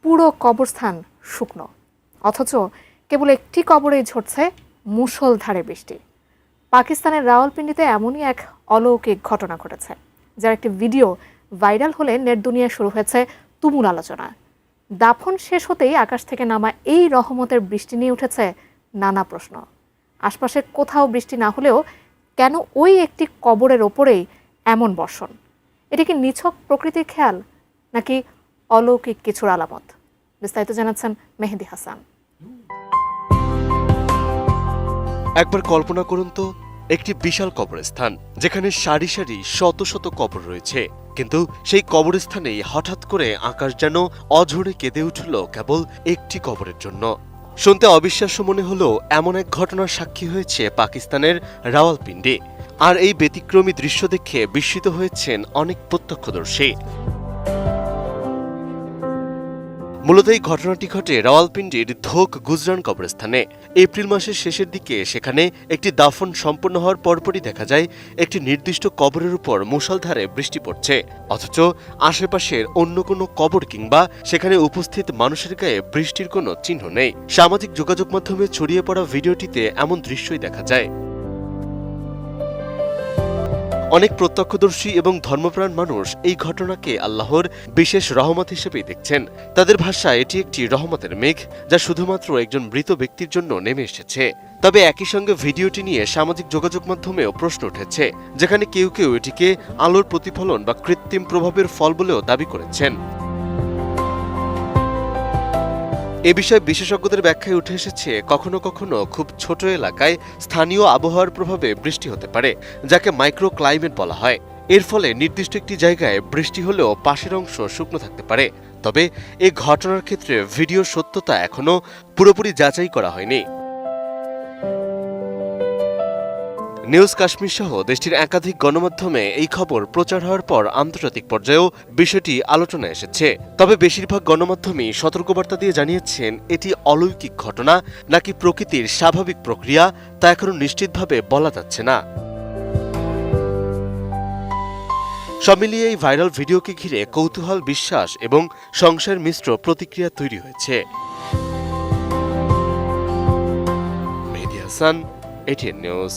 পুরো কবরস্থান শুকনো, অথচ কেবল একটি কবরেই ঝরছে মুষলধারে বৃষ্টি। পাকিস্তানের রাওয়ালপিন্ডিতে এমনই এক অলৌকিক ঘটনা ঘটেছে, যার একটি ভিডিও ভাইরাল হলে নেট দুনিয়ায় শুরু হয়েছে তুমুল আলোচনা। দাফন শেষ হতেই আকাশ থেকে নামা এই রহমতের বৃষ্টি নিয়ে উঠেছে নানা প্রশ্ন। আশপাশে কোথাও বৃষ্টি না হলেও কেন ওই একটি কবরের ওপরেই এমন বর্ষণ? এটি কি নিছক প্রকৃতির খেয়াল, নাকি অলৌকিক কিছুর আলামত? বিস্তারিত জানাচ্ছেন মেহেদি হাসান। একবার কল্পনা করুন তো, একটি বিশাল কবরস্থান যেখানে সারি সারি শত শত কবর রয়েছে, কিন্তু সেই কবরস্থানেই হঠাৎ করে আকাশ যেন অঝরে কেঁদে উঠল কেবল একটি কবরের জন্য। শুনতে অবিশ্বাস্য মনে হলেও এমন এক ঘটনার সাক্ষী হয়েছে পাকিস্তানের রাওয়ালপিন্ডি। আর এই ব্যতিক্রমী দৃশ্য দেখে বিস্মিত হয়েছেন অনেক প্রত্যক্ষদর্শী। মূলত এই ঘটনাটি ঘটে রাওয়ালপিন্ডির ধোক গুজরান কবরস্থানে। এপ্রিল মাসের শেষের দিকে সেখানে একটি দাফন সম্পন্ন হওয়ার পরপরই দেখা যায় একটি নির্দিষ্ট কবরের উপর মুষলধারে বৃষ্টি পড়ছে, অথচ আশেপাশের অন্য কোনো কবর কিংবা সেখানে উপস্থিত মানুষের গায়ে বৃষ্টির কোনো চিহ্ন নেই। সামাজিক যোগাযোগ মাধ্যমে ছড়িয়ে পড়া ভিডিওটিতে এমন দৃশ্যই দেখা যায়। অনেক প্রত্যক্ষদর্শী এবং ধর্মপ্রাণ মানুষ এই ঘটনাকে আল্লাহর বিশেষ রহমত হিসেবেই দেখছেন। তাদের ভাষায় এটি একটি রহমতের মেঘ, যা শুধুমাত্র একজন মৃত ব্যক্তির জন্য নেমে এসেছে। তবে একই সঙ্গে ভিডিওটি নিয়ে সামাজিক যোগাযোগ মাধ্যমেও প্রশ্ন উঠেছে, যেখানে কেউ কেউ এটিকে আলোর প্রতিফলন বা কৃত্রিম প্রভাবের ফল বলেও দাবি করেছেন। এ বিষয়ে বিশেষজ্ঞদের ব্যাখ্যায় উঠে এসেছে, কখনো কখনো খুব ছোট এলাকায় স্থানীয় আবহাওয়ার প্রভাবে বৃষ্টি হতে পারে, যাকে মাইক্রো ক্লাইমেট বলা হয়। এর ফলে নির্দিষ্ট একটি জায়গায় বৃষ্টি হলেও পাশের অংশ শুকনো থাকতে পারে। তবে এই ঘটনার ক্ষেত্রে ভিডিওর সত্যতা এখনো পুরোপুরি যাচাই করা হয়নি। নিউজ কাশ্মীর সহ দেশটির একাধিক গণমাধ্যমে এই খবর প্রচার হওয়ার পর আন্তর্জাতিক পর্যায়েও বিষয়টি আলোচনায় এসেছে। তবে বেশিরভাগ গণমাধ্যমই সতর্কবার্তা দিয়ে জানিয়েছেন, এটি অলৌকিক ঘটনা নাকি প্রকৃতির স্বাভাবিক প্রক্রিয়া তা এখনো নিশ্চিতভাবে বলা যাচ্ছে না। সব মিলিয়ে এই ভাইরাল ভিডিওকে ঘিরে কৌতূহল, বিশ্বাস এবং সংশয়ের মিশ্র প্রতিক্রিয়া তৈরি হয়েছে। Mehedi Hasan, ATN news.